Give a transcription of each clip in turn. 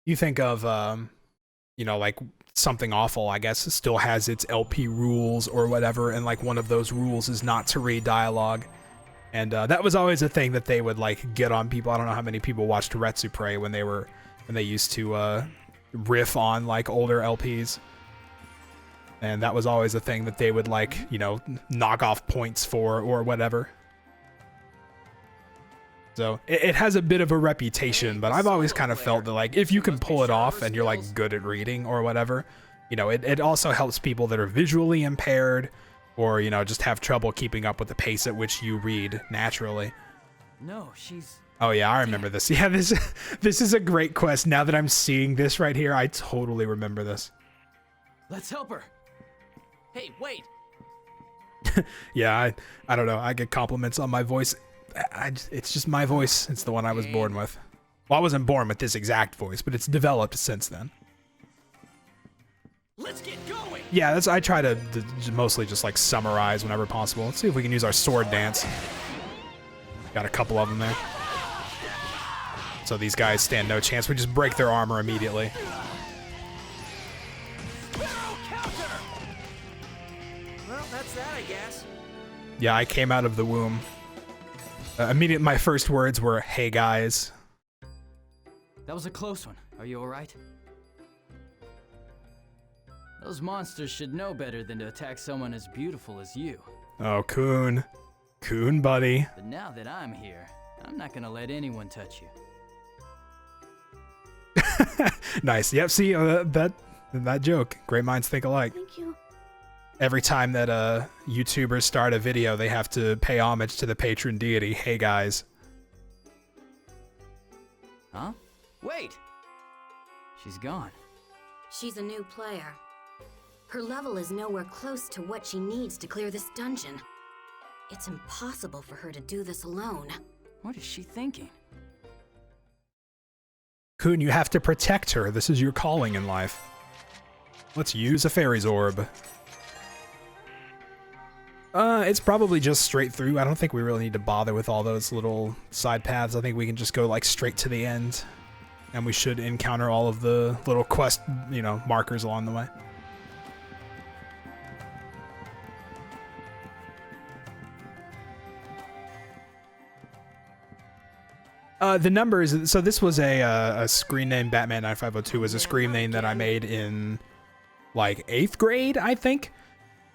You think of, you know, like Something Awful, I guess, still has its LP rules or whatever, and like one of those rules is not to read dialogue. And that was always a thing that they would like get on people. I don't know how many people watched Retsupre when they used to riff on like older LPs. And that was always a thing that they would like, you know, knock off points for or whatever. So it has a bit of a reputation, but I've always kind of felt that like if you can pull it off and you're like good at reading or whatever, you know, it also helps people that are visually impaired or, you know, just have trouble keeping up with the pace at which you read naturally. No, she's... Oh yeah, I remember this. Yeah, this is a great quest. Now that I'm seeing this right here, I totally remember this. Let's help her. Hey, wait. Yeah, I don't know. I get compliments on my voice. It's just my voice. It's the one I was born with. Well, I wasn't born with this exact voice, but it's developed since then. Let's get going. Yeah, I try to mostly just like summarize whenever possible. Let's see if we can use our sword dance. Got a couple of them there. So these guys stand no chance. We just break their armor immediately. Well, that's that, I guess. Yeah, I came out of the womb. My first words were, "Hey guys." That was a close one. Are you alright? Those monsters should know better than to attack someone as beautiful as you. Oh, Coon. Coon, buddy. But now that I'm here, I'm not gonna let anyone touch you. Nice. Yep, see, that joke. Great minds think alike. Thank you. Every time that YouTubers start a video, they have to pay homage to the patron deity. Hey guys. Huh? Wait! She's gone. She's a new player. Her level is nowhere close to what she needs to clear this dungeon. It's impossible for her to do this alone. What is she thinking? Coon, you have to protect her. This is your calling in life. Let's use a fairy's orb. It's probably just straight through. I don't think we really need to bother with all those little side paths. I think we can just go like straight to the end. And we should encounter all of the little quest, you know, markers along the way. The numbers, so this was a screen name. Batman 9502 was a screen name that I made in like 8th grade, I think.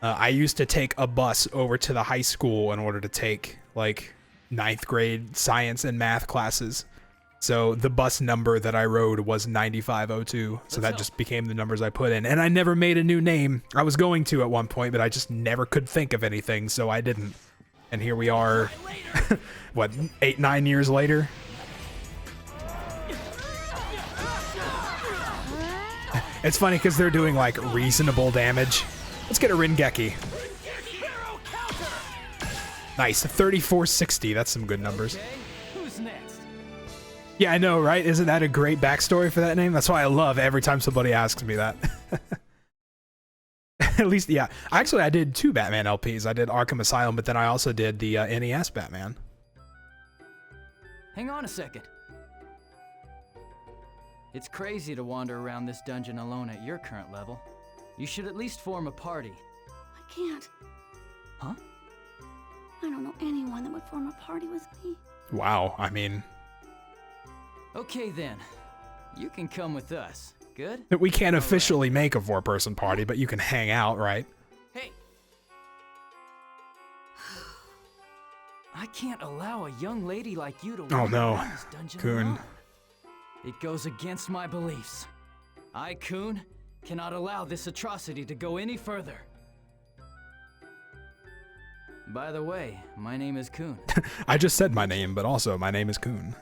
I used to take a bus over to the high school in order to take like 9th grade science and math classes. So the bus number that I rode was 9502. So that just became the numbers I put in. And I never made a new name. I was going to at one point, but I just never could think of anything, so I didn't. And here we are, what, 8-9 years later? It's funny because they're doing like reasonable damage. Let's get a Ringeki. Nice, 3460. That's some good numbers. Okay, who's next? Yeah, I know, right? Isn't that a great backstory for that name? That's why I love every time somebody asks me that. At least, yeah. Actually, I did 2 Batman LPs. I did Arkham Asylum, but then I also did the NES Batman. Hang on a second. It's crazy to wander around this dungeon alone at your current level. You should at least form a party. I can't. Huh? I don't know anyone that would form a party with me. Wow, I mean... Okay then. You can come with us. Good? We can't All officially make a 4-person party, but you can hang out, right? Hey! I can't allow a young lady like you to Oh wander no, around this dungeon Coon. alone. It goes against my beliefs. I, Coon, cannot allow this atrocity to go any further. By the way, my name is Coon. I just said my name, but also my name is Coon.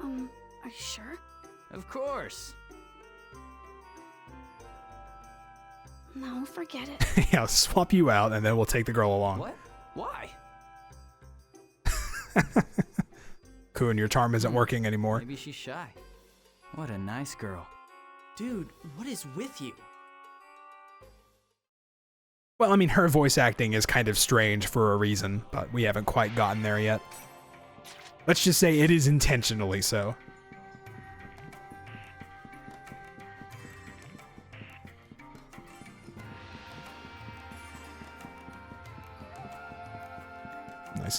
Are you sure? Of course. No, forget it. Yeah, I'll swap you out, and then we'll take the girl along. What? Why? Coon, your charm isn't working anymore. Maybe she's shy. What a nice girl. Dude, what is with you? Well, I mean, her voice acting is kind of strange for a reason, but we haven't quite gotten there yet. Let's just say it is intentionally so.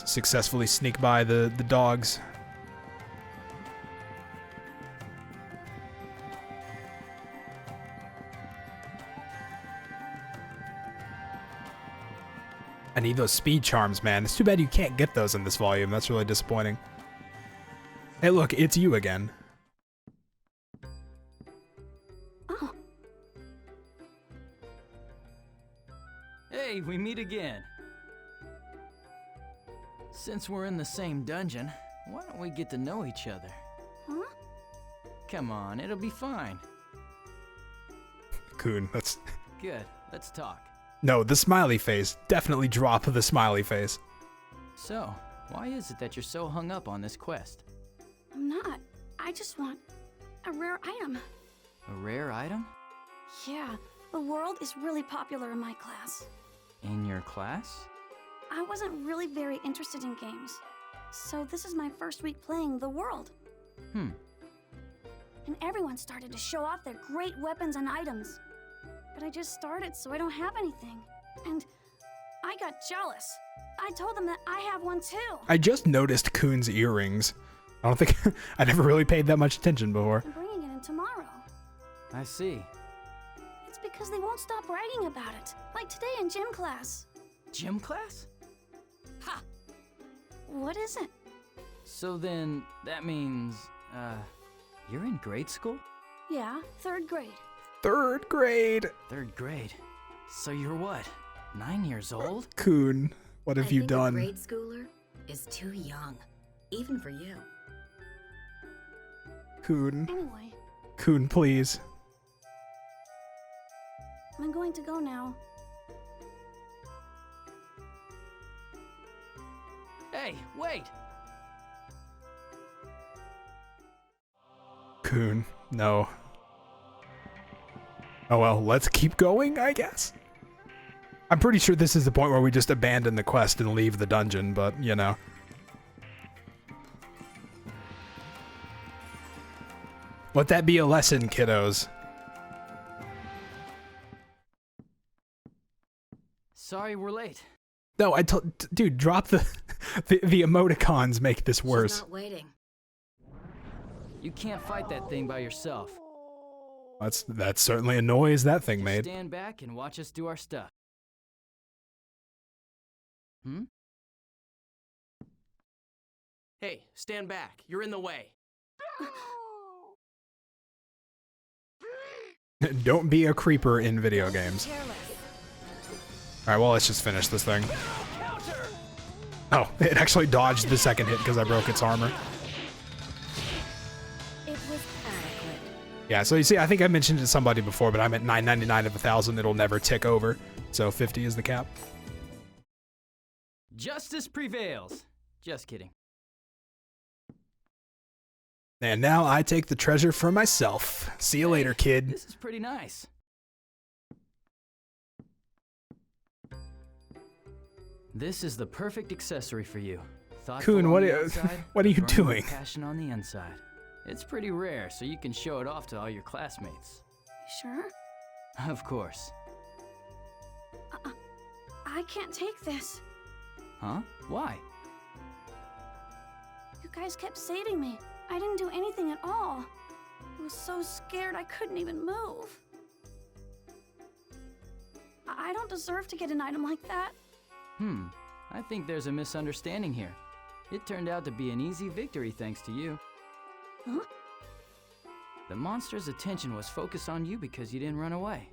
successfully sneak by the dogs. I need those speed charms, man. It's too bad you can't get those in this volume. That's really disappointing. Hey, look, it's you again. Oh, Hey, we meet again. Since we're in the same dungeon, why don't we get to know each other? huh? Come on, it'll be fine. Coon, that's... Good, let's talk. No, the smiley face. Definitely drop the smiley face. So, why is it that you're so hung up on this quest? I'm not. I just want a rare item. A rare item? Yeah, the world is really popular in my class. In your class? I wasn't really very interested in games, so this is my first week playing the world. Hmm. And everyone started to show off their great weapons and items. But I just started, so I don't have anything. And I got jealous. I told them that I have one too. I just noticed Coon's earrings. I don't think... I never really paid that much attention before. I'm bringing it in tomorrow. I see. It's because they won't stop bragging about it, like today in gym class. Gym class? Ha! What is it? So then, that means, you're in grade school? Yeah, 3rd grade. 3rd grade. 3rd grade. So you're what? 9 years old? Coon, what have I you think done? A grade schooler is too young, even for you. Coon. Anyway, Coon, please. I'm going to go now. Hey, wait! Coon, no. Oh well, let's keep going, I guess. I'm pretty sure this is the point where we just abandon the quest and leave the dungeon, but, you know. Let that be a lesson, kiddos. Sorry we're late. No, dude, drop the the emoticons make this She's worse. not waiting. You can't fight that thing by yourself. That's certainly a noise that thing Just made. stand back and watch us do our stuff. Hmm? Hey, stand back. You're in the way. Don't be a creeper in video games. Alright, well, let's just finish this thing. Oh, it actually dodged the second hit because I broke its armor. It was adequate. Yeah, so you see, I think I mentioned it to somebody before, but I'm at 999 of 1,000. It'll never tick over. So 50 is the cap. Justice prevails. Just kidding. And now I take the treasure for myself. See you later, kid. This is pretty nice. This is the perfect accessory for you. Thoughtful Coon, on what the are- outside, what are you but burning with doing? Passion on the inside. It's pretty rare, so you can show it off to all your classmates. Sure? Of course. I can't take this. Huh? Why? You guys kept saving me. I didn't do anything at all. I was so scared I couldn't even move. I don't deserve to get an item like that. I think there's a misunderstanding here. It turned out to be an easy victory thanks to you. Huh? The monster's attention was focused on you because you didn't run away.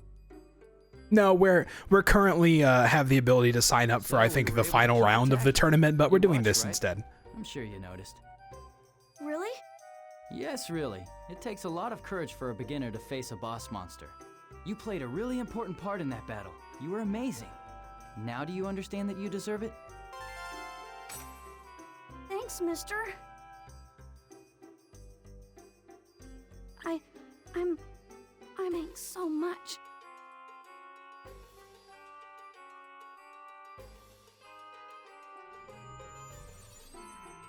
No, we're currently have the ability to sign up for, I think, the final round of the tournament, but we're doing this instead. I'm sure you noticed. Really? Yes, really. It takes a lot of courage for a beginner to face a boss monster. You played a really important part in that battle. You were amazing. Now do you understand that you deserve it? Thanks, mister. I mean so much.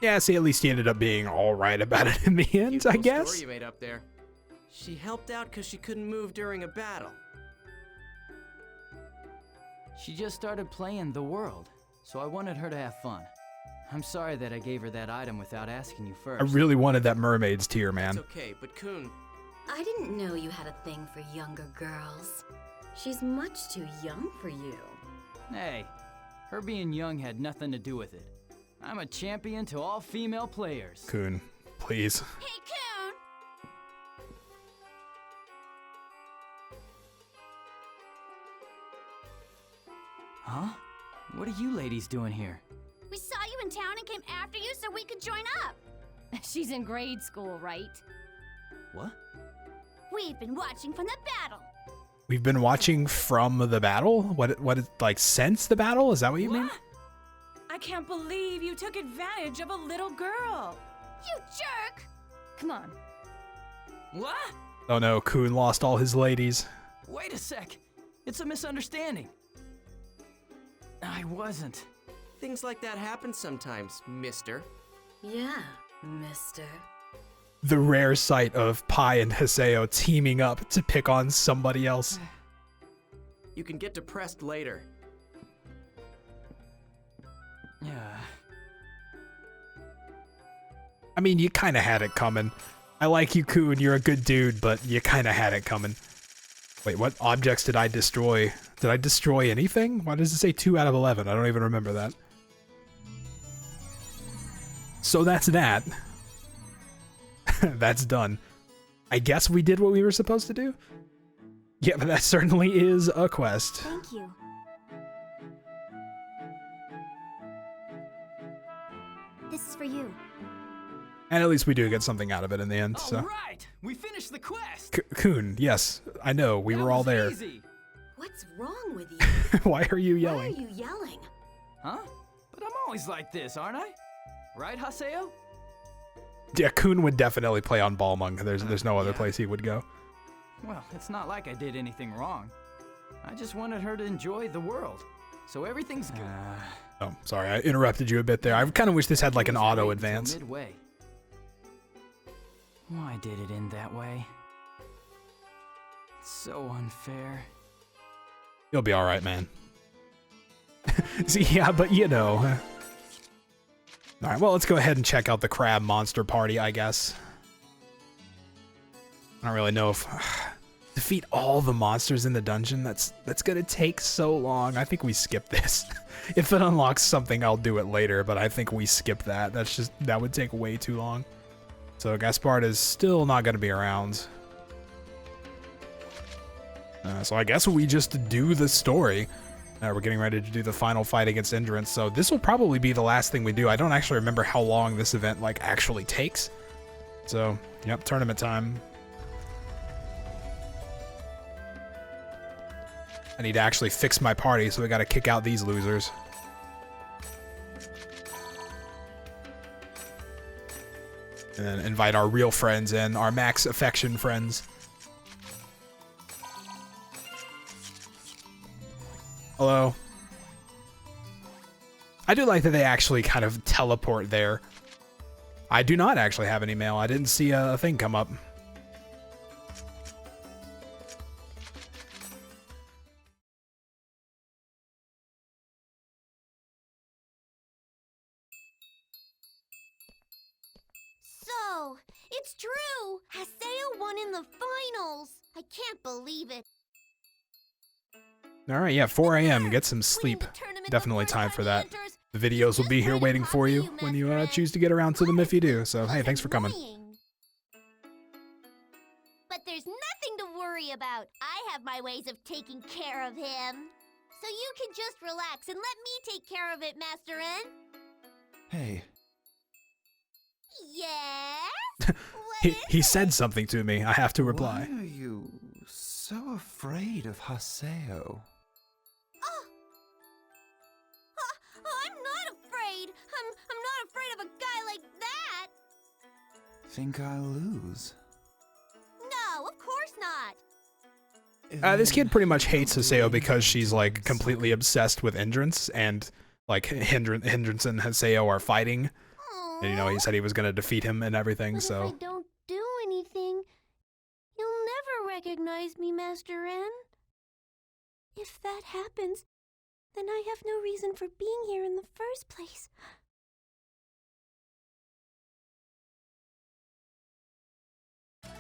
Yeah, see, at least he ended up being all right about it in the end, Cute I little guess. story you made up there. She helped out because she couldn't move during a battle. She just started playing the world, so I wanted her to have fun. I'm sorry that I gave her that item without asking you first. I really wanted that mermaid's tear, It's man. okay, but Kun, I didn't know you had a thing for younger girls. She's much too young for you. Hey, her being young had nothing to do with it. I'm a champion to all female players. Kun, please. Hey, Coon! Huh? What are you ladies doing here? We saw you in town and came after you so we could join up. She's in grade school, right? What? We've been watching from the battle. We've been watching from the battle? What is, like, since the battle? Is that what you mean? I can't believe you took advantage of a little girl. You jerk! Come on. What? Oh no, Kun lost all his ladies. Wait a sec. It's a misunderstanding. I wasn't. things like that happen sometimes, mister. Yeah, mister. The rare sight of Pai and Haseo teaming up to pick on somebody else. You can get depressed later. Yeah. I mean, you kind of had it coming. I like you, Kun, you're a good dude, but you kind of had it coming. Wait, what objects did I destroy? Did I destroy anything? Why does it say 2 out of 11? I don't even remember that. So that's that. That's done. I guess we did what we were supposed to do? Yeah, but that certainly is a quest. Thank you. This is for you. And at least we do get something out of it in the end, so. All right, we finished the quest. Kun, yes, I know, we That were all was there. Easy. What's wrong with you? Why are you Why are yelling? you yelling? Huh? But I'm always like this, aren't I? Right, Haseo? Yeah, Kun would definitely play on Balmung. There's no other Yeah. place he would go. Well, it's not like I did anything wrong. I just wanted her to enjoy the world. So everything's good. Oh, sorry, I interrupted you a bit there. I kind of wish this had like an Please auto wait until advance. Midway. Why did it end that way? It's so unfair. You'll be alright, man. See, yeah, but you know. Alright, well, let's go ahead and check out the crab monster party, I guess. I don't really know if... defeat all the monsters in the dungeon? That's gonna take so long. I think we skip this. If it unlocks something, I'll do it later, but I think we skip that. That would take way too long. So Gaspard is still not gonna be around. So I guess we just do the story. We're getting ready to do the final fight against Endurance, so this will probably be the last thing we do. I don't actually remember how long this event like actually takes. So, yep, tournament time. I need to actually fix my party, so we gotta kick out these losers. And then invite our real friends in, our max affection friends. Hello. I do like that they actually kind of teleport there. I do not actually have any mail. I didn't see a thing come up. So, it's true! Haseo won in the finals! I can't believe it. Alright, yeah, 4 a.m. Get some sleep. Definitely time for that. The videos will be here waiting for you when you choose to get around to them if you do. So, hey, thanks for coming. But there's nothing to worry about. I have my ways of taking care of him. So you can just relax and let me take care of it, Master N. Hey, Yes? He said something to me. I have to reply. why are you so afraid of Haseo? I'm not afraid. I'm not afraid of a guy like that. Think I'll lose? No, of course not. This kid pretty much hates Haseo because she's like completely obsessed with Hindrance, and like Hindrance and Haseo are fighting. And, you know, he said he was gonna defeat him and everything, But so. if I don't do anything, you'll never recognize me, Master N. If that happens, then I have no reason for being here in the first place.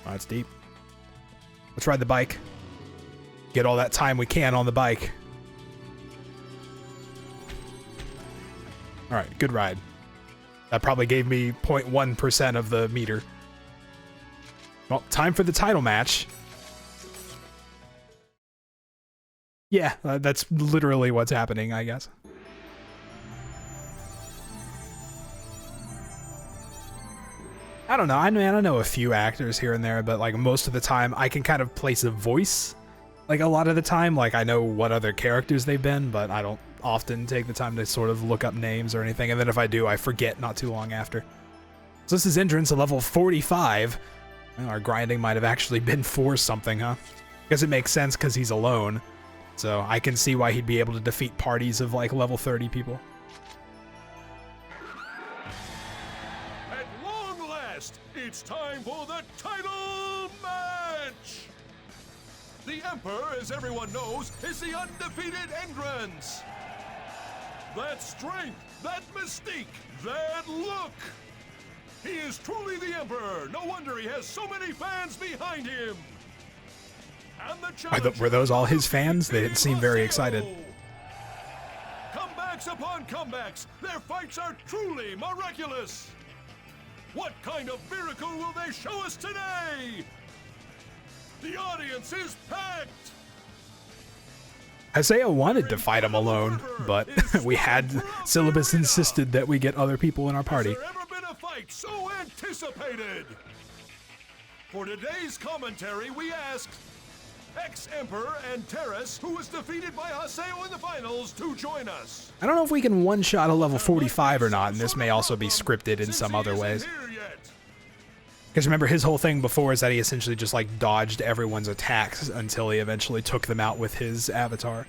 Oh, that's deep. Let's ride the bike. Get all that time we can on the bike. All right, good ride. That probably gave me 0.1% of the meter. Well, time for the title match. Yeah, that's literally what's happening, I guess. I don't know. I mean, I know a few actors here and there, but like most of the time I can kind of place a voice. Like a lot of the time, like I know what other characters they've been, but I don't often take the time to sort of look up names or anything. And then if I do, I forget not too long after. So this is entrance to level 45. Well, our grinding might have actually been for something, huh? Because it makes sense because he's alone. So I can see why he'd be able to defeat parties of like level 30 people. At long last, it's time for the title match! The Emperor, as everyone knows, is the undefeated entrance. That strength, that mystique, that look. He is truly the Emperor. No wonder he has so many fans behind him. And the Were those all his fans? They didn't seem very excited. Comebacks upon comebacks. Their fights are truly miraculous. What kind of miracle will they show us today? The audience is packed. Haseo wanted to fight him alone, but we had Syllabus insisted that we get other people in our party. Has there ever been a fight so anticipated? For today's commentary, we asked ex-Emperor and Terrace, who was defeated by Haseo in the finals, to join us. I don't know if we can one-shot a level 45 or not, and this may also be scripted in some other ways. Because remember, his whole thing before is that he essentially just like dodged everyone's attacks until he eventually took them out with his avatar.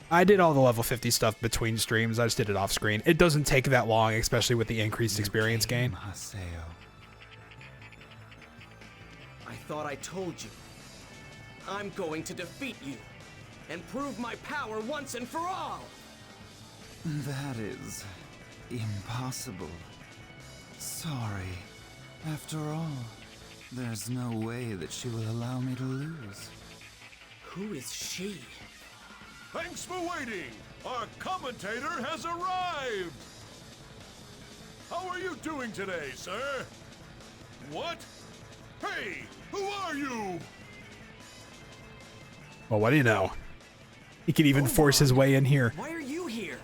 I did all the level 50 stuff between streams. I just did it off screen. It doesn't take that long, especially with the increased experience gain. Haseo. I thought I told you. I'm going to defeat you and prove my power once and for all. That is impossible. Sorry. After all, there's no way that she will allow me to lose. Who is she? Thanks for waiting. Our commentator has arrived. How are you doing today, sir? What? Hey, who are you? Well, what do you know? He can even force his way in here. Why are you here?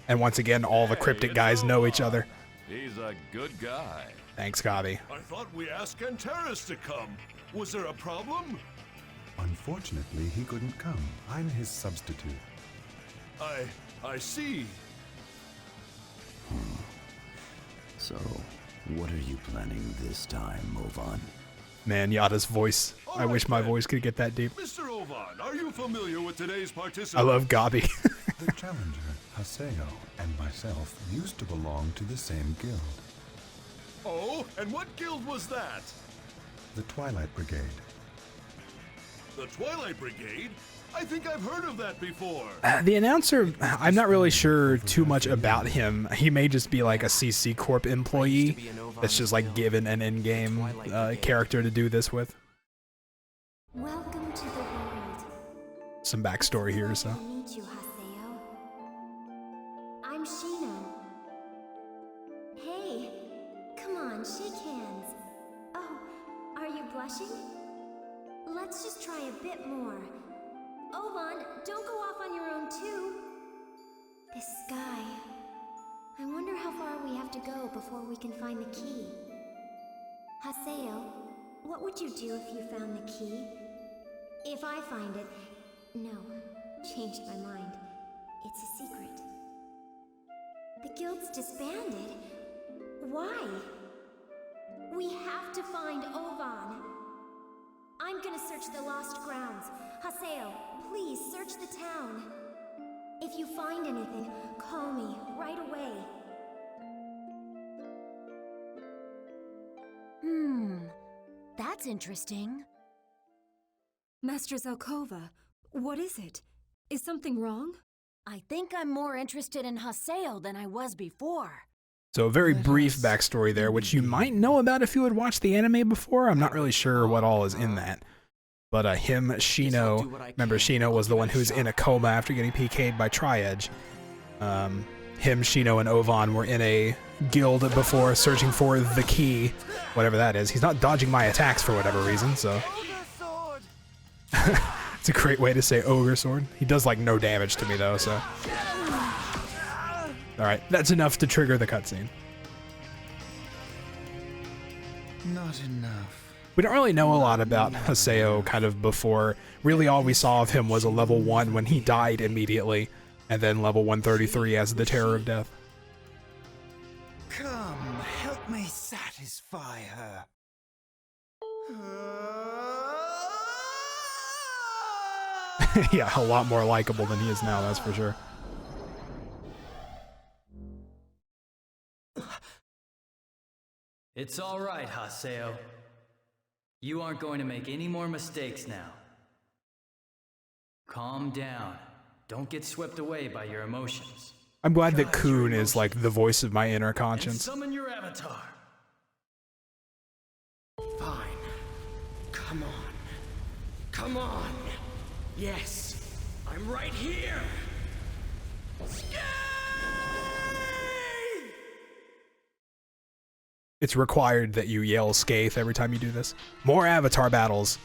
And once again, all the cryptic guys know each other. He's a good guy. Thanks, Gabi. I thought we asked Antares to come. Was there a problem? Unfortunately, he couldn't come. I'm his substitute. I see. So, what are you planning this time, Ovan? Man, Yada's voice. I wish my voice could get that deep. Mr. Ovan, are you familiar with today's participant? I love Gabi. The challenger, Haseo, and myself used to belong to the same guild. Oh, and what guild was that? The Twilight Brigade. The Twilight Brigade? I think I've heard of that before. The announcer, I'm not really sure too much about him. He may just be like a CC Corp employee that's just like given an in-game character to do this with. Welcome to the world. Some backstory here, so. Meet you, Haseo. I'm Shino. Hey, come on, shake hands. Oh, are you blushing? Let's just try a bit more. Ovan, don't go off on your own too. This sky. I wonder how far we have to go before we can find the key. Haseo, what would you do if you found the key? If I find it... No, changed my mind. It's a secret. The guild's disbanded. Why? We have to find Ovan. I'm gonna search the lost grounds. Haseo, please search the town. If you find anything, call me right away. That's interesting. Master Zelkova, what is it? Is something wrong? I think I'm more interested in Haseo than I was before. So a very brief backstory there, which you might know about if you had watched the anime before. I'm not really sure what all is in that. But Shino, remember Shino was the one who was in a coma after getting PK'd by Tri-Edge. Shino, and Ovan were in a guild before searching for the key, whatever that is. He's not dodging my attacks for whatever reason, so... It's a great way to say Ogre Sword. He does like no damage to me though, so... Alright, that's enough to trigger the cutscene. Not enough. We don't really know a lot about Haseo kind of before. Really all we saw of him was a level 1 when he died immediately, and then level 133 as the Terror of Death. Come, help me satisfy her. Yeah, a lot more likable than he is now, that's for sure. It's all right, Haseo. You aren't going to make any more mistakes now. Calm down. Don't get swept away by your emotions. I'm glad that Kun is like the voice of my inner And conscience. summon your avatar. Fine. Come on. Come on. Yes, I'm right here. It's required that you yell Scathe every time you do this. More avatar battles.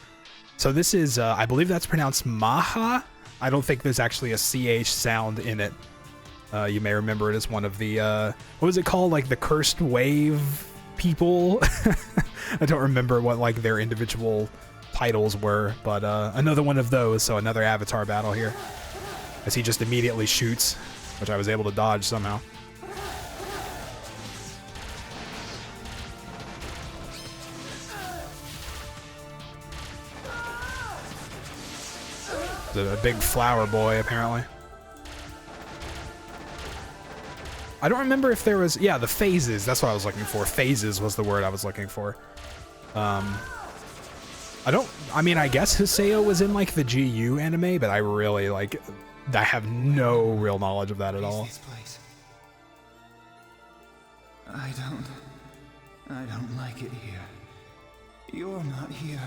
So this is, I believe that's pronounced Maha. I don't think there's actually a CH sound in it. You may remember it as one of the, what was it called? Like the Cursed Wave people? I don't remember what like their individual titles were, but another one of those, so another avatar battle here. As he just immediately shoots, which I was able to dodge somehow. A big flower boy, apparently. I don't remember if there was... Yeah, the phases. That's what I was looking for. Phases was the word I was looking for. I mean, I guess Haseo was in, like, the GU anime, but I really, like... I have no real knowledge of that at all. I don't like it here. You're not here.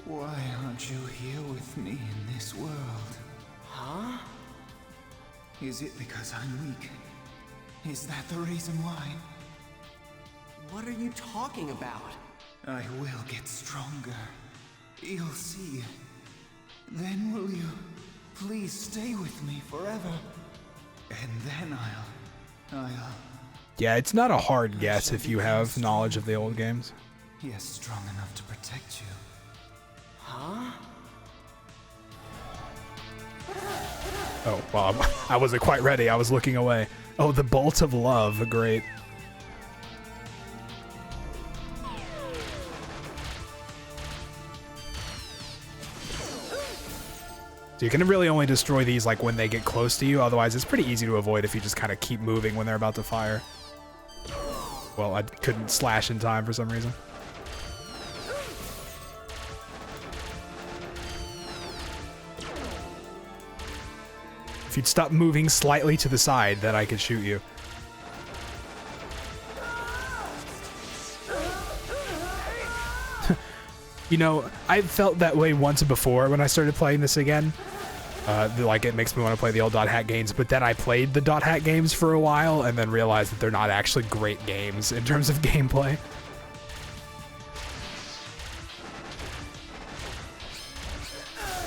Why aren't you here with me in this world? Huh? Is it because I'm weak? Is that the reason why? What are you talking about? I will get stronger. You'll see. Then will you please stay with me forever? And then I'll... Yeah, it's not a hard guess if you have knowledge of the old games. Yes, strong enough to protect you. Huh? Oh, well, I wasn't quite ready. I was looking away. Oh, the Bolt of Love. Great. So you can really only destroy these like when they get close to you. Otherwise, it's pretty easy to avoid if you just kind of keep moving when they're about to fire. Well, I couldn't slash in time for some reason. If you'd stop moving slightly to the side, then I could shoot you. You know, I felt that way once before when I started playing this again. Like, it makes me want to play the old Dot Hack games, but then I played the Dot Hack games for a while and then realized that they're not actually great games in terms of gameplay.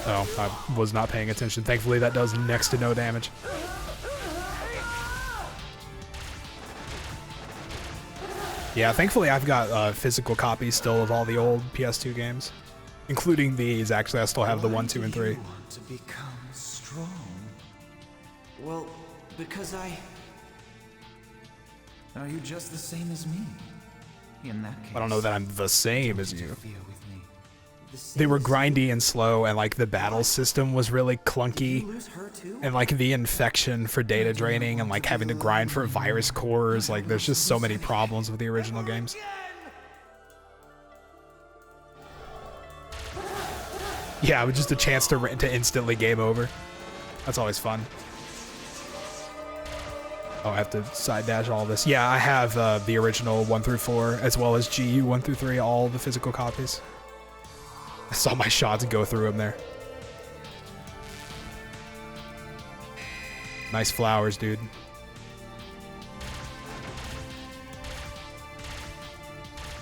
Oh, I was not paying attention. Thankfully, that does next to no damage. Yeah, thankfully I've got physical copies still of all the old PS2 games, including these. Actually, I still have the 1, 2, and 3. You want to become strong? Well, because Are you just the same as me? In that case, I don't know that I'm the same as you. interfere with me. They were grindy and slow, and like the battle system was really clunky, lose her too? and like the infection for data draining and like having to grind for virus cores. Like there's just so many problems with the original games. Yeah, it was just a chance to instantly game over. That's always fun. Oh, I have to side dash all this. Yeah, I have the original 1 through 4, as well as GU 1 through 3, all the physical copies. I saw my shots go through them there. Nice flowers, dude.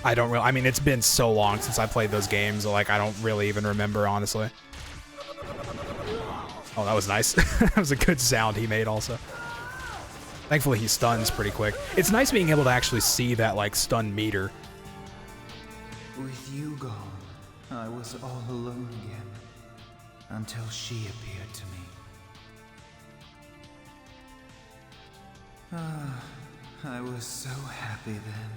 I mean, it's been so long since I played those games, like, I don't really even remember, honestly. Oh, that was nice. That was a good sound he made also. Thankfully, he stuns pretty quick. It's nice being able to actually see that, like, stun meter. With you gone, I was all alone again. Until she appeared to me. Ah, I was so happy then.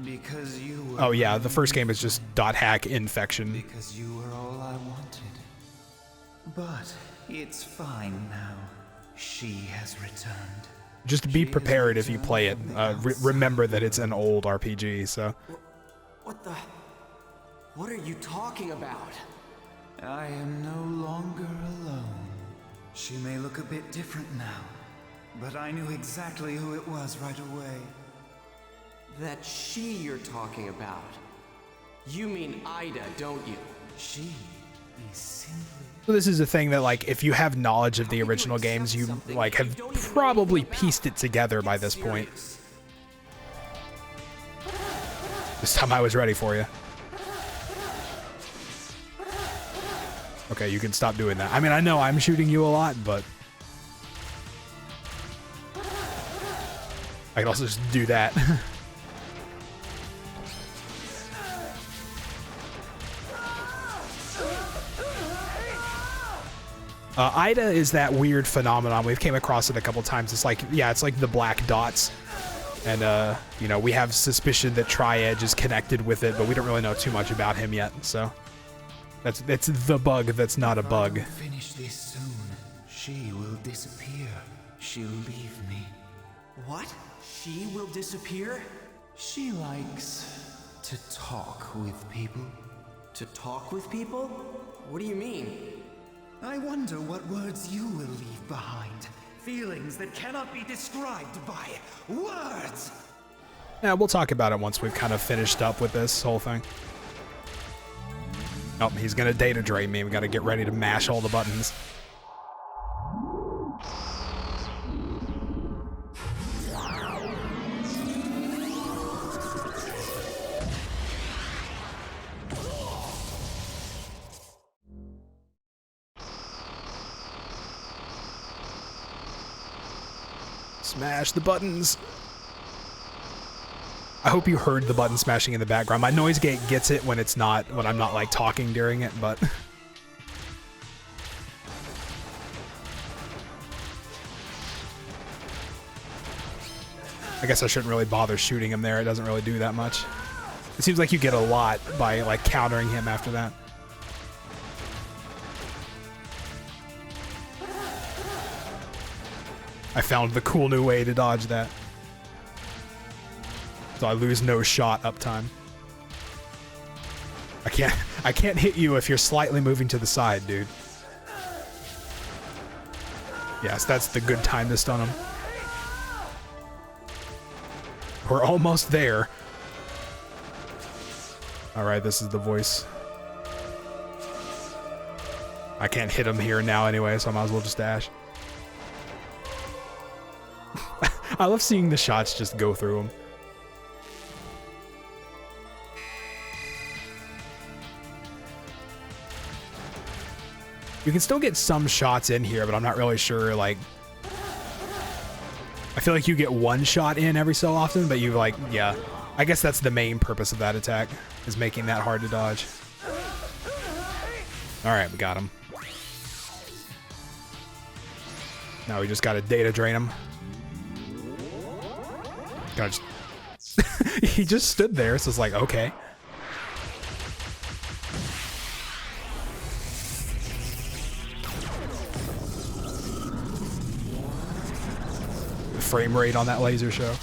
Because you were... Oh yeah, the first game is just .hack infection. Because you were all I wanted. But it's fine now. She has returned. Just be prepared if you play it. Remember that it's an old RPG, so... What are you talking about? I am no longer alone. She may look a bit different now, but I knew exactly who it was right away. That she you're talking about. You mean Ida, don't you? She is simply... So this is a thing that, like, if you have knowledge of the original games, you, like, have probably pieced it together by this point. This time I was ready for you. Okay, you can stop doing that. I mean, I know I'm shooting you a lot, but... I can also just do that. Ida is that weird phenomenon. We've came across it a couple times. It's like, yeah, it's like the black dots. And, you know, we have suspicion that Tri-Edge is connected with it, but we don't really know too much about him yet, so... That's the bug that's not a bug. Finish this soon. She will disappear. She'll leave me. What? She will disappear? She likes to talk with people. To talk with people? What do you mean? I wonder what words you will leave behind. Feelings that cannot be described by words! Yeah, we'll talk about it once we've kind of finished up with this whole thing. Oh, he's gonna data drain me. We gotta get ready to mash all the buttons. Smash the buttons. I hope you heard the button smashing in the background. My noise gate gets it when it's not, when I'm not like talking during it, but... I guess I shouldn't really bother shooting him there. It doesn't really do that much. It seems like you get a lot by like countering him after that. I found the cool new way to dodge that. So I lose no shot uptime. I can't hit you if you're slightly moving to the side, dude. Yes, that's the good time to stun him. We're almost there. Alright, this is the voice. I can't hit him here now anyway, so I might as well just dash. I love seeing the shots just go through him. You can still get some shots in here, but I'm not really sure, like... I feel like you get one shot in every so often, but you, like, yeah. I guess that's the main purpose of that attack, is making that hard to dodge. Alright, we got him. Now we just gotta data drain him. Gotta just... He just stood there, so it's like, okay. Frame rate on that laser show.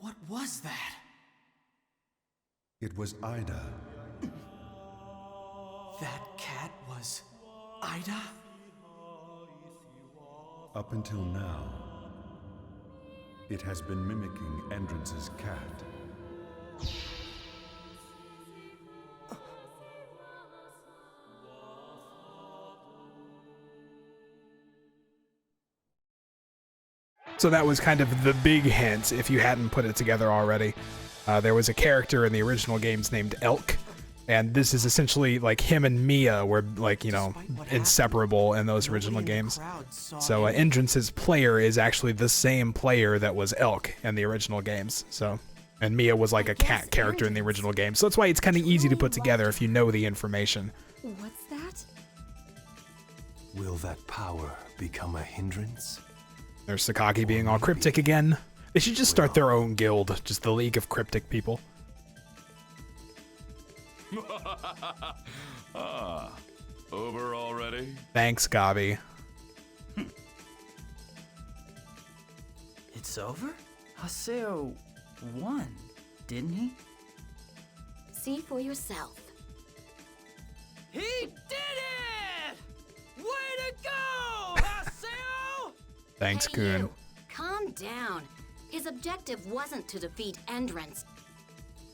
What was that? It was Ida. That cat was Ida? Up until now, it has been mimicking Endrance's cat. So that was kind of the big hint, if you hadn't put it together already. There was a character in the original games named Elk, and this is essentially like him and Mia were like, you know, inseparable in those original games. So Endrance's player is actually the same player that was Elk in the original games. So, and Mia was like a cat character in the original game. So that's why it's kind of easy to put together if you know the information. What's that? Will that power become a hindrance? There's Sakaki being all cryptic again. They should just start their own guild, just the League of Cryptic People. Over already? Thanks, Gabi. It's over? Haseo won, didn't he? See for yourself. He did it! Way to go, Haseo! Thanks, Hey, Kun. you. Calm down. His objective wasn't to defeat Endrance.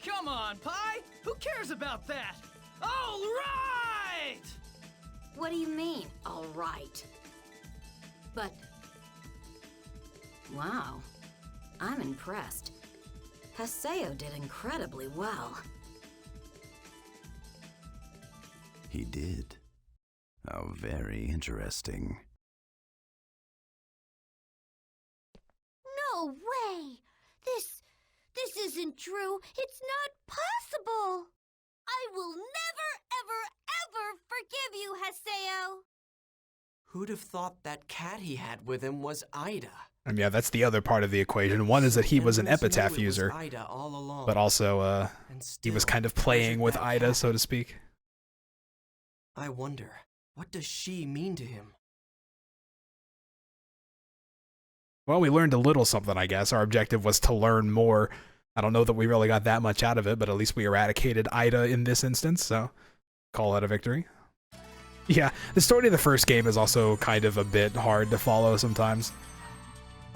Come on, Pi! Who cares about that? All right! What do you mean, all right? But... wow. I'm impressed. Haseo did incredibly well. He did. How very interesting. No way! This isn't true. It's not possible. I will never, ever, ever forgive you, Haseo. Who'd have thought that cat he had with him was Ida? And yeah, that's the other part of the equation. One is that he was an epitaph user, Ida all along. but also he was kind of playing with Ida, so to speak. I wonder, what does she mean to him? Well, we learned a little something, I guess. Our objective was to learn more. I don't know that we really got that much out of it, but at least we eradicated Ida in this instance, so call that a victory. Yeah, the story of the first game is also kind of a bit hard to follow sometimes.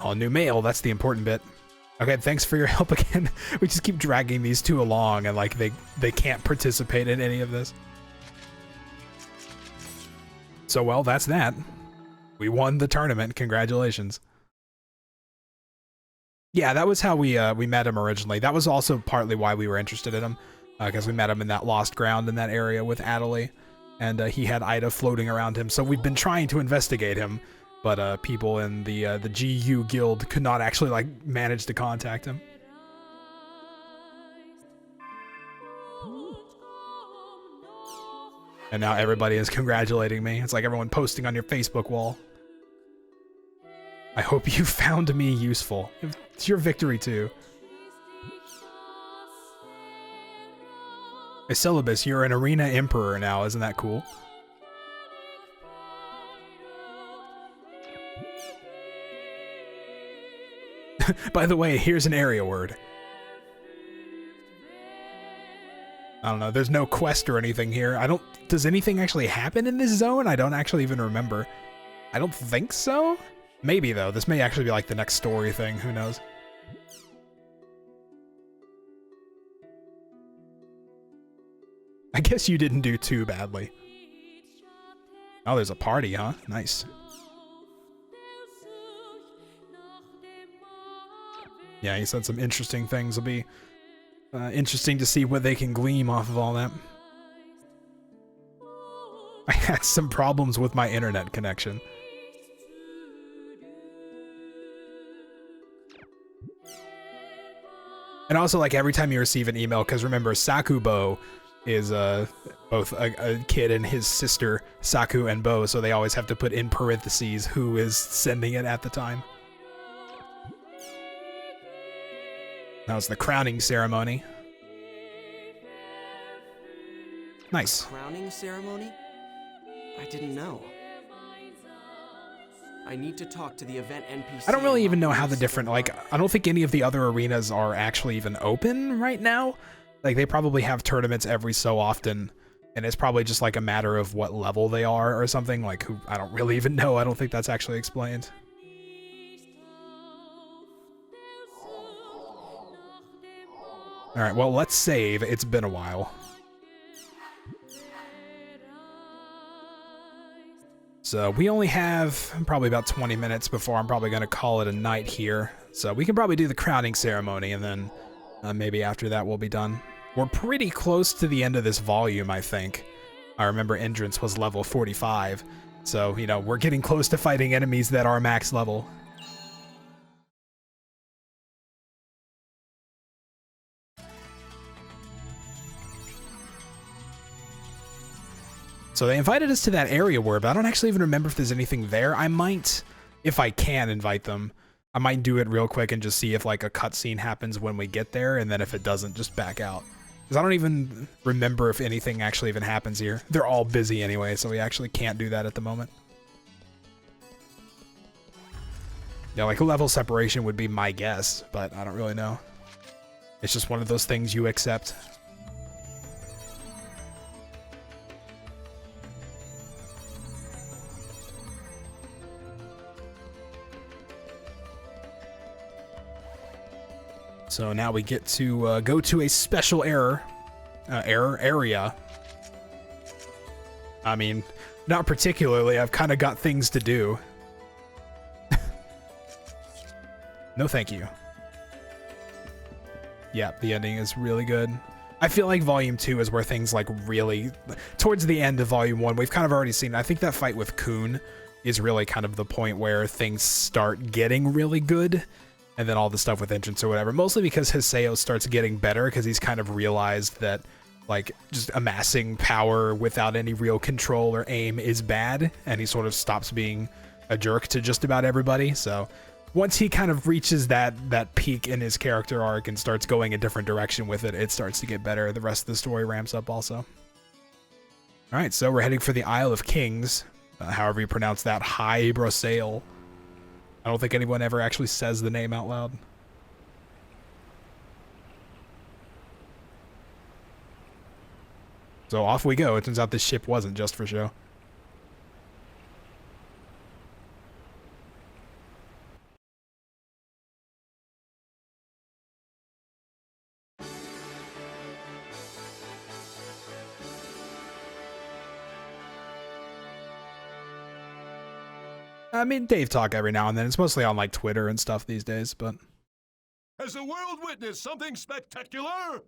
Oh, new mail, that's the important bit. Okay, thanks for your help again. We just keep dragging these two along, and like they can't participate in any of this. So, well, that's that. We won the tournament. Congratulations. Yeah, that was how we met him originally. That was also partly why we were interested in him, because we met him in that lost ground in that area with Adelie, and he had Ida floating around him. So we've been trying to investigate him, but people in the GU guild could not actually like manage to contact him. And now everybody is congratulating me. It's like everyone posting on your Facebook wall. I hope you found me useful. It's your victory too. Hey, Syllabus, you're an arena emperor now, isn't that cool? By the way, here's an area word. I don't know, there's no quest or anything here. Does anything actually happen in this zone? I don't actually even remember. I don't think so? Maybe though, this may actually be like the next story thing, who knows? I guess you didn't do too badly. Oh, there's a party, huh? Nice. Yeah, he said some interesting things. It'll be interesting to see what they can glean off of all that. I had some problems with my internet connection. And also, like, every time you receive an email, because remember, Sakubo is both a kid and his sister, Saku and Bo, so they always have to put in parentheses who is sending it at the time. That was the crowning ceremony. Nice. Crowning ceremony? I didn't know. I need to talk to the event NPC. I don't really even know how the different, like, I don't think any of the other arenas are actually even open right now. Like, they probably have tournaments every so often, and it's probably just like a matter of what level they are or something. Like, who, I don't really even know. I don't think that's actually explained. Alright, well, let's save. It's been a while. So we only have probably about 20 minutes before I'm probably going to call it a night here. So we can probably do the crowning ceremony, and then maybe after that we'll be done. We're pretty close to the end of this volume, I think. I remember Entrance was level 45. So, you know, we're getting close to fighting enemies that are max level. So they invited us to that area word, but I don't actually even remember if there's anything there. I might, if I can invite them, I might do it real quick and just see if like a cutscene happens when we get there, and then if it doesn't, just back out. Because I don't even remember if anything actually even happens here. They're all busy anyway, so we actually can't do that at the moment. Yeah, like a level separation would be my guess, but I don't really know. It's just one of those things you accept. So now we get to go to a special area. I mean, not particularly. I've kind of got things to do. No, thank you. Yeah, the ending is really good. I feel like Volume 2 is where things like really... Towards the end of Volume 1, we've kind of already seen... I think that fight with Kun is really kind of the point where things start getting really good. And then all the stuff with Entrance or whatever. Mostly because Haseo starts getting better because he's kind of realized that like just amassing power without any real control or aim is bad. And he sort of stops being a jerk to just about everybody. So once he kind of reaches that peak in his character arc and starts going a different direction with it, it starts to get better. The rest of the story ramps up also. All right, so we're heading for the Isle of Kings. However you pronounce that, High Brosail. I don't think anyone ever actually says the name out loud. So off we go. It turns out this ship wasn't just for show. I mean, Dave talk every now and then. It's mostly on like Twitter and stuff these days, but... Has the world witnessed something spectacular?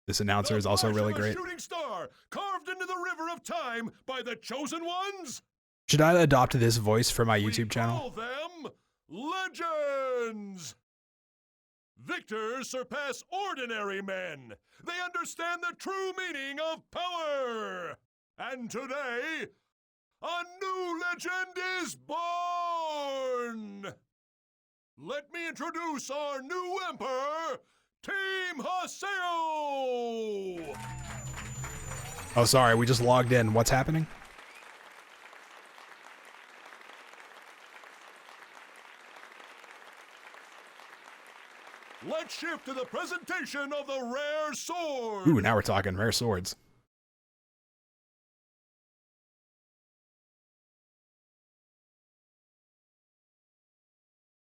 This announcer is also really great. Shooting star carved into the river of time by the chosen ones? Should I adopt this voice for my YouTube channel? Call them legends. Victors surpass ordinary men. They understand the true meaning of power. And today, a new legend is born! Let me introduce our new emperor, Team Haseo! Oh, sorry, we just logged in. What's happening? Let's shift to the presentation of the rare sword! Ooh, now we're talking rare swords.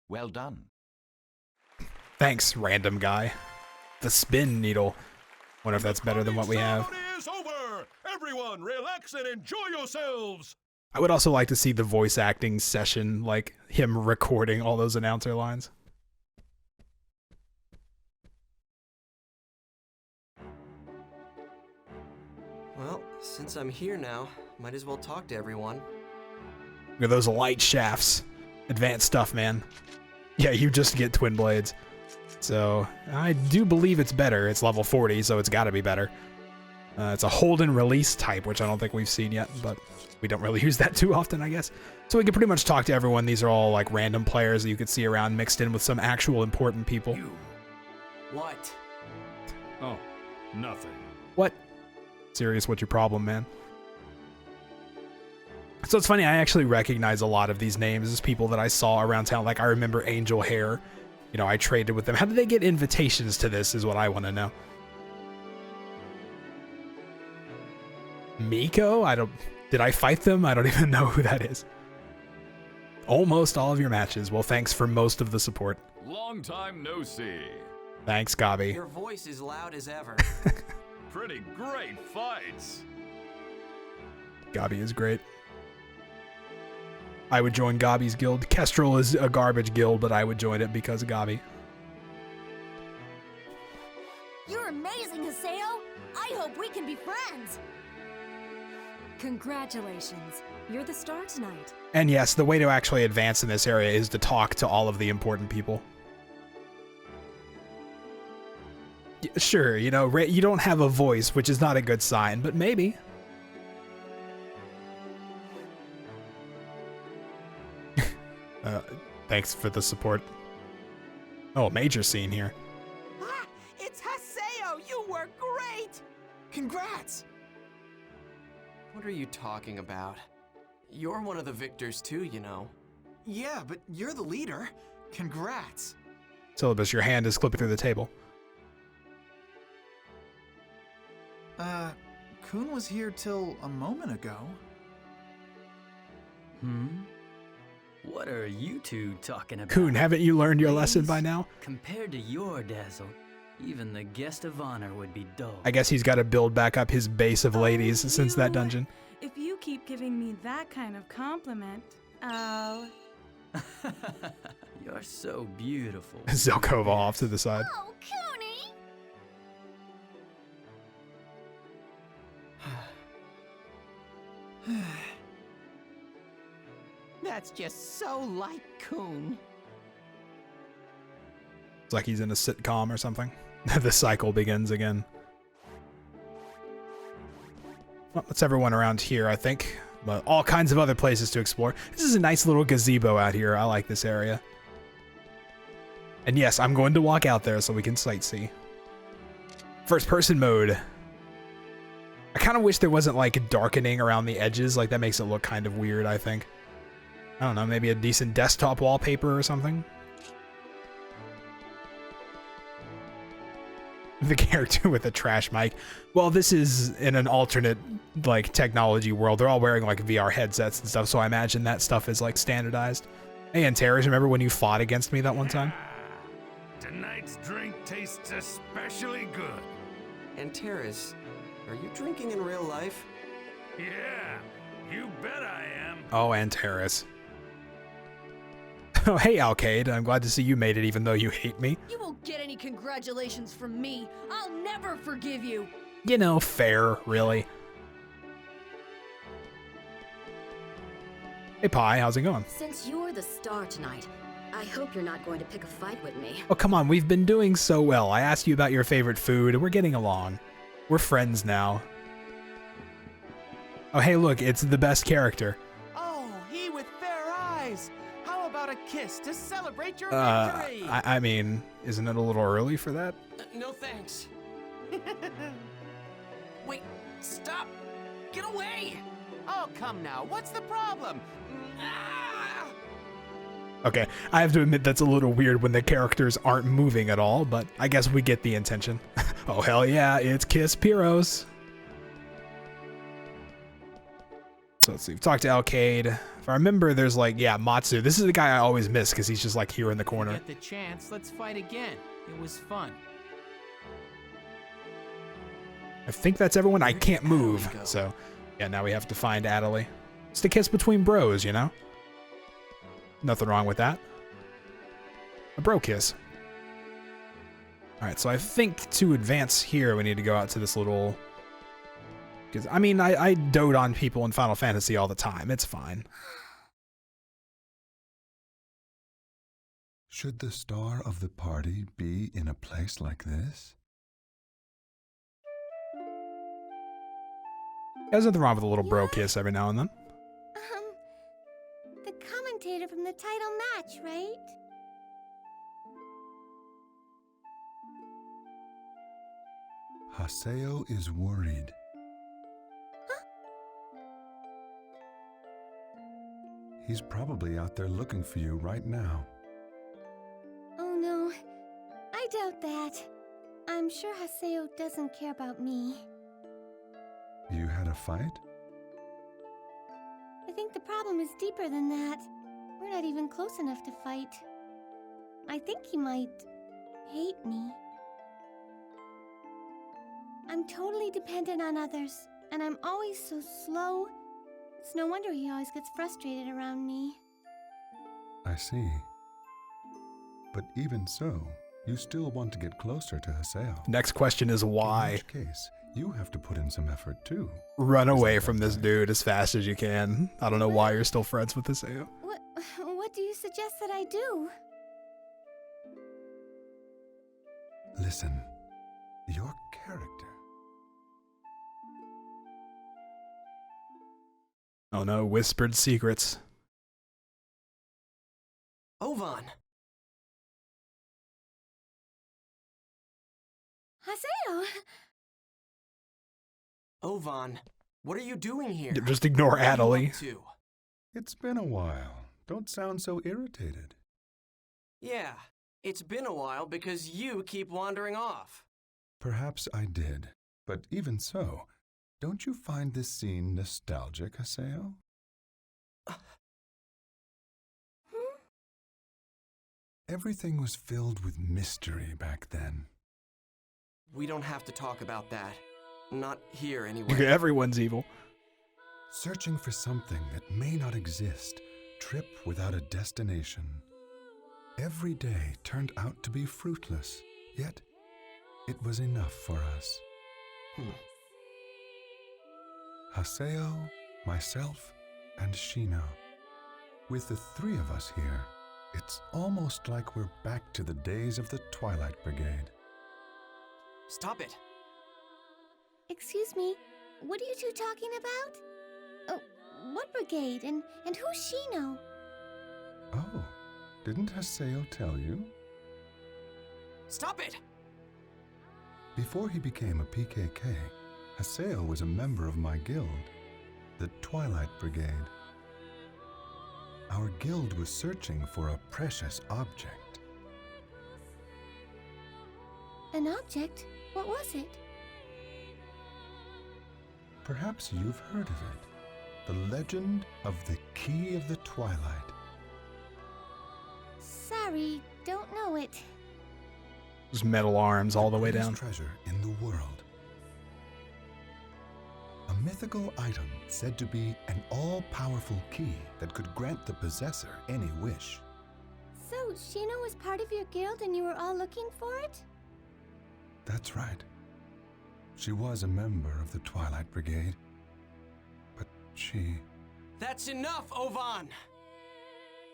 Well done. Thanks, random guy. The spin needle. Wonder if that's better than what we have. Is over. Everyone, relax and enjoy yourselves. I would also like to see the voice acting session, like him recording all those announcer lines. Well, Since I'm here now, might as well talk to everyone. Look at those light shafts. Advanced stuff, man. Yeah, you just get twin blades. So, I do believe it's better. It's level 40, so it's gotta be better. It's a hold and release type, which I don't think we've seen yet, but we don't really use that too often, I guess. So we can pretty much talk to everyone. These are all like random players that you could see around mixed in with some actual important people. What? Oh, nothing. What? Serious, what's your problem, man? So it's funny, I actually recognize a lot of these names as people that I saw around town. Like, I remember Angel Hair. You know, I traded with them. How did they get invitations to this is what I want to know. Miko? Did I fight them? I don't even know who that is. Almost all of your matches. Well, thanks for most of the support. Long time no see. Thanks, Gabi. Your voice is loud as ever. Pretty great fights. Gabi is great. I would join Gabi's guild. Kestrel is a garbage guild, but I would join it because of Gabi. You're amazing, Haseo. I hope we can be friends. Congratulations. You're the star tonight. And yes, the way to actually advance in this area is to talk to all of the important people. Sure, you know, you don't have a voice, which is not a good sign, but maybe. Thanks for the support. Oh, major scene here. Ah, it's Haseo! You were great! Congrats! What are you talking about? You're one of the victors too, you know. Yeah, but you're the leader. Congrats. Syllabus, your hand is clipping through the table. Kun was here till a moment ago. What are you two talking about? Kun, haven't you learned your lesson by now? Compared to your dazzle, even the guest of honor would be dull. I guess he's got to build back up his base of ladies since that dungeon. If you keep giving me that kind of compliment, I'll... You're so beautiful. Zelkova off to the side. Oh, Cooney! That's just so like Kun. It's like he's in a sitcom or something. The cycle begins again. Well, that's everyone around here, I think. But all kinds of other places to explore. This is a nice little gazebo out here. I like this area. And yes, I'm going to walk out there so we can sightsee. First person mode. I kind of wish there wasn't like darkening around the edges. Like that makes it look kind of weird, I think. I don't know, maybe a decent desktop wallpaper or something. The character with a trash mic. Well, this is in an alternate like technology world. They're all wearing like VR headsets and stuff, so I imagine that stuff is like standardized. Hey, Antares, remember when you fought against me that one time? Tonight's drink tastes especially good. Antares, are you drinking in real life? Yeah, you bet I am. Oh, Antares. Oh, hey, Alcade. I'm glad to see you made it even though you hate me. You won't get any congratulations from me. I'll never forgive you. You know, fair, really. Hey, Pi, how's it going? Since you're the star tonight, I hope you're not going to pick a fight with me. Oh, come on. We've been doing so well. I asked you about your favorite food, and we're getting along. We're friends now. Oh, hey, look. It's the best character. Oh, he with fair eyes. How about a kiss to celebrate your victory? I mean, isn't it a little early for that? No thanks. Wait, stop! Get away! Oh, come now. What's the problem? Ah! Okay, I have to admit that's a little weird when the characters aren't moving at all, but I guess we get the intention. Oh, hell yeah, it's Kiss Pyros. So let's see, we've talked to Alcade. If I remember, there's like, yeah, Matsu. This is the guy I always miss because he's just like here in the corner. Get the chance, let's fight again. It was fun. I think that's everyone. I can't move, so yeah, now we have to find Adelie. It's the kiss between bros, you know? Nothing wrong with that. A bro kiss. Alright, so I think to advance here, we need to go out to this little Because, I mean, I dote on people in Final Fantasy all the time. It's fine. Should the star of the party be in a place like this? There's nothing wrong with a little bro kiss every now and then. The commentator from the title match, right? Haseo is worried. He's probably out there looking for you right now. Oh no, I doubt that. I'm sure Haseo doesn't care about me. You had a fight? I think the problem is deeper than that. We're not even close enough to fight. I think he might hate me. I'm totally dependent on others, and I'm always so slow. It's no wonder he always gets frustrated around me. I see. But even so, you still want to get closer to Haseo. Next question is why. In which case, you have to put in some effort too. Run away from this dude as fast as you can. I don't know why you're still friends with Haseo. What do you suggest that I do? Listen, your character. Oh no, whispered secrets. Ovan! Haseo! Ovan, what are you doing here? Just ignore What are you Adelie. up to? It's been a while. Don't sound so irritated. Yeah, it's been a while because you keep wandering off. Perhaps I did, but even so, don't you find this scene nostalgic, Haseo? Everything was filled with mystery back then. We don't have to talk about that. Not here, anyway. Everyone's evil. Searching for something that may not exist, trip without a destination. Every day turned out to be fruitless, yet it was enough for us. Haseo, myself, and Shino. With the three of us here, it's almost like we're back to the days of the Twilight Brigade. Stop it! Excuse me, what are you two talking about? Oh, what brigade and who's Shino? Oh, didn't Haseo tell you? Stop it! Before he became a PKK, Haseo was a member of my guild, the Twilight Brigade. Our guild was searching for a precious object. An object? What was it? Perhaps you've heard of it. The legend of the Key of the Twilight. Sorry, don't know it. Just metal arms all the way down. Treasure in the world. A mythical item said to be an all-powerful key that could grant the possessor any wish. So, Shino was part of your guild and you were all looking for it? That's right. She was a member of the Twilight Brigade, but she... That's enough, Ovan!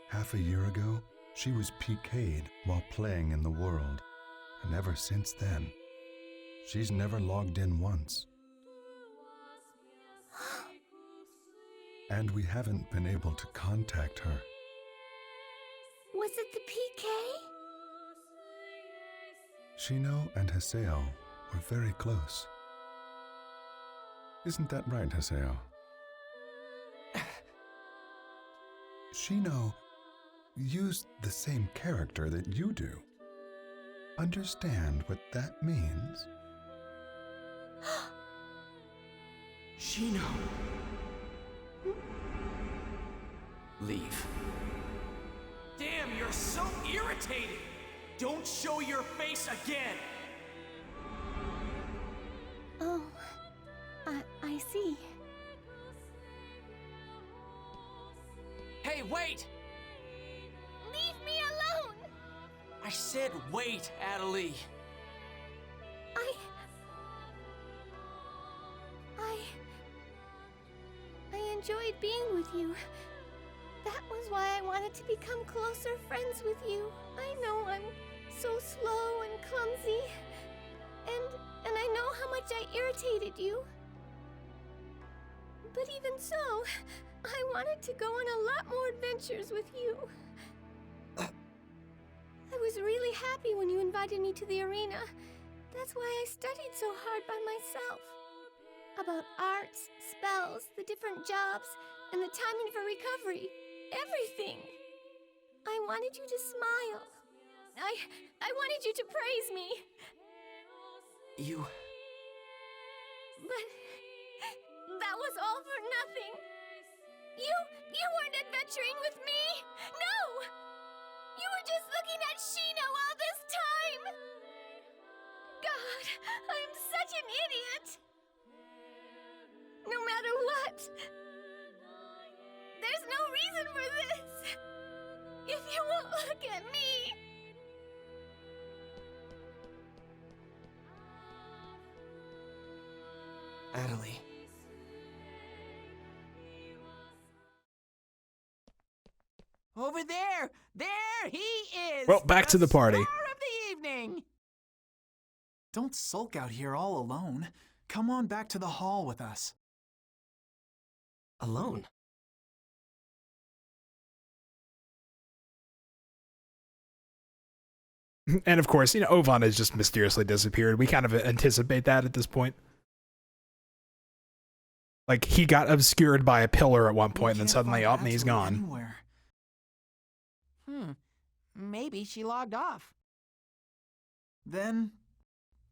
Half a year ago, she was PK'd while playing in the world, and ever since then, she's never logged in once. And we haven't been able to contact her. Was it the PK? Shino and Haseo were very close. Isn't that right, Haseo? Shino used the same character that you do. Understand what that means? Shino! Leave. Damn, you're so irritating! Don't show your face again! Oh, I see. Hey, wait! Leave me alone! I said wait, I enjoyed being with you. That was why I wanted to become closer friends with you. I know I'm so slow and clumsy, and I know how much I irritated you. But even so, I wanted to go on a lot more adventures with you. I was really happy when you invited me to the arena. That's why I studied so hard by myself. About arts, spells, the different jobs, and the timing for recovery. Everything. I wanted you to smile. I wanted you to praise me. You... But that was all for nothing. You weren't adventuring with me. No! You were just looking at Shino all this time. God, I'm such an idiot. No matter what, there's no reason for this. If you won't look at me. Adelie. Over there! There he is! Well, back to the party. Star of the evening! Don't sulk out here all alone. Come on back to the hall with us. Alone? And of course, you know, Ovan has just mysteriously disappeared. We kind of anticipate that at this point. Like, he got obscured by a pillar at one point, and then suddenly, oh, and he's gone. Anywhere. Maybe she logged off. Then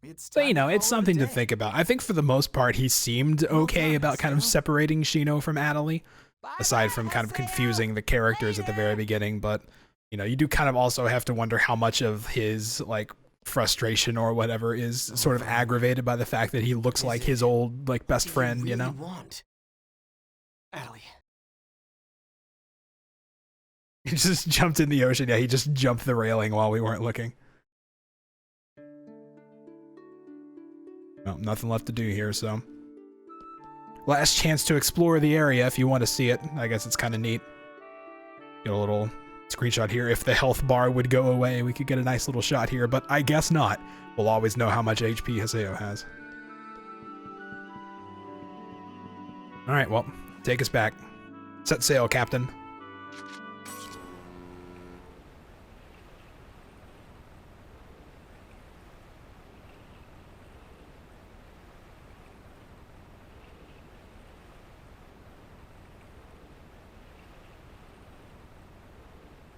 it's So, you know, it's something to think about. I think for the most part, he seemed okay about kind of separating Shino from Adelie, aside from kind of confusing the characters at the very beginning. But, you know, you do kind of also have to wonder how much of his, like, frustration or whatever is sort of aggravated by the fact that he looks like his old, like, best friend, you know? Adelie. He just jumped in the ocean. Yeah, he just jumped the railing while we weren't looking. Well, nothing left to do here, so. Last chance to explore the area if you want to see it. I guess it's kind of neat. Get a little screenshot here. If the health bar would go away, we could get a nice little shot here, but I guess not. We'll always know how much HP Haseo has. Alright, well, take us back. Set sail, Captain.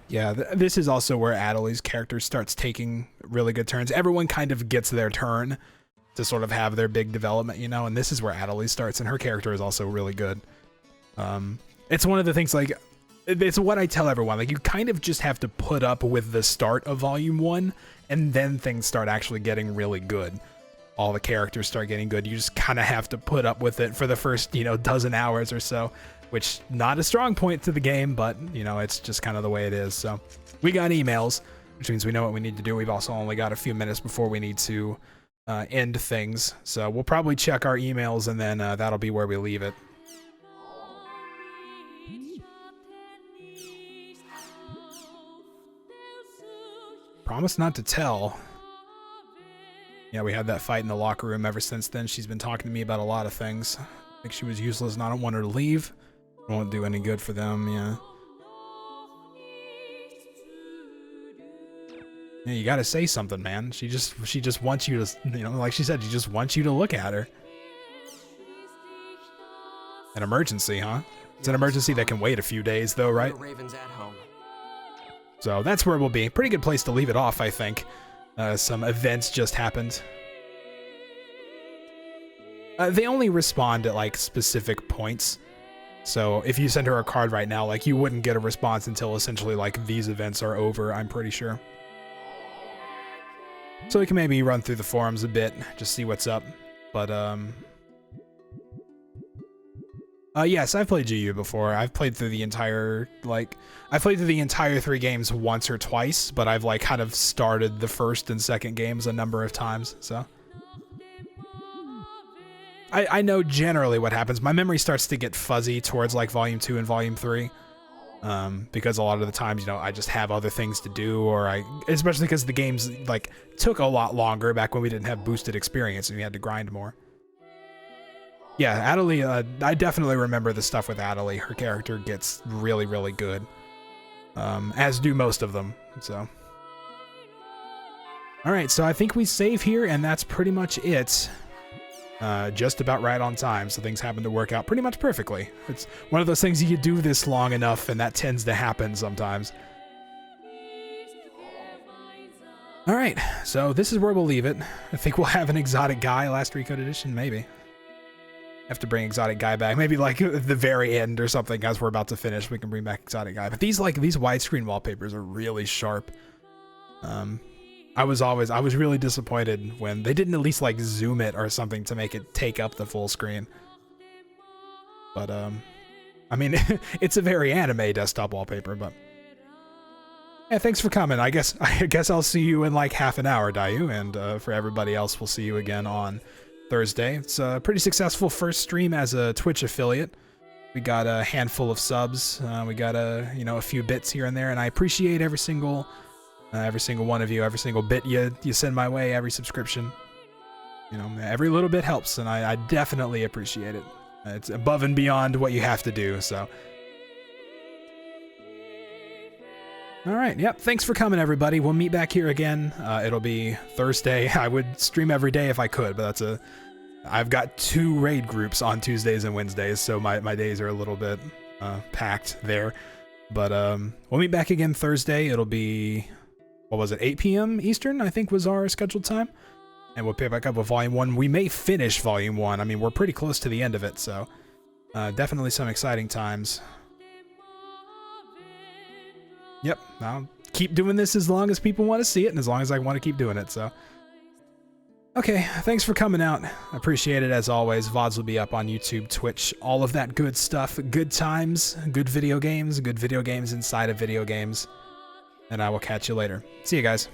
Yeah, this is also where Adelie's character starts taking really good turns. Everyone kind of gets their turn to sort of have their big development, you know, and this is where Adelie starts, and her character is also really good. It's one of the things, like, it's what I tell everyone, like, you kind of just have to put up with the start of Volume 1, and then things start actually getting really good. All the characters start getting good. You just kind of have to put up with it for the first, you know, dozen hours or so. Which, not a strong point to the game, but, you know, it's just kind of the way it is. So, we got emails, which means we know what we need to do. We've also only got a few minutes before we need to end things. So, we'll probably check our emails, and then that'll be where we leave it. Promise not to tell. Yeah, we had that fight in the locker room. Ever since then, she's been talking to me about a lot of things. I think she was useless, and I don't want her to leave. Won't do any good for them, yeah. Yeah, you gotta say something, man. She just wants you to, you know, like she said, she just wants you to look at her. An emergency, huh? It's an emergency that can wait a few days, though, right? Raven's at home. So that's where we'll be. Pretty good place to leave it off, I think. Some events just happened. They only respond at, like, specific points. So if you send her a card right now, like, you wouldn't get a response until essentially, like, these events are over, I'm pretty sure. So we can maybe run through the forums a bit, just see what's up. But, yes, I've played GU before. I've played through the entire, like, I've played through the entire 3 games once or twice, but I've, like, kind of started the first and second games a number of times, so. I know generally what happens. My memory starts to get fuzzy towards like Volume 2 and Volume 3. Because a lot of the times, you know, I just have other things to do, or especially because the games like took a lot longer back when we didn't have boosted experience and we had to grind more. Yeah, Adelie, I definitely remember the stuff with Adelie. Her character gets really, really good. As do most of them, so. Alright, so I think we save here, and that's pretty much it. Just about right on time, so things happen to work out pretty much perfectly. It's one of those things you do this long enough, and that tends to happen sometimes. Alright, so this is where we'll leave it. I think we'll have an exotic guy last Recode edition, maybe. Have to bring exotic guy back, maybe like at the very end or something. As we're about to finish, we can bring back exotic guy. But these widescreen wallpapers are really sharp. I was really disappointed when they didn't at least like zoom it or something to make it take up the full screen. But I mean, it's a very anime desktop wallpaper. But yeah, thanks for coming. I guess I'll see you in like half an hour, Dayu, and for everybody else, we'll see you again on Thursday. It's a pretty successful first stream as a Twitch affiliate. We got a handful of subs. We got a few bits here and there, and I appreciate every single one of you, every single bit you send my way, every subscription. You know, every little bit helps, and I definitely appreciate it. It's above and beyond what you have to do. So, all right, yep. Thanks for coming, everybody. We'll meet back here again. It'll be Thursday. I would stream every day if I could, but I've got 2 raid groups on Tuesdays and Wednesdays, so my days are a little bit packed there. But we'll meet back again Thursday. It'll be, what was it, 8 p.m. Eastern, I think was our scheduled time. And we'll pick back up with Volume 1. We may finish Volume 1. I mean, we're pretty close to the end of it, so definitely some exciting times. Yep, I'll keep doing this as long as people want to see it, and as long as I want to keep doing it, so. Okay, thanks for coming out. I appreciate it as always. VODs will be up on YouTube, Twitch, all of that good stuff. Good times, good video games inside of video games. And I will catch you later. See you guys.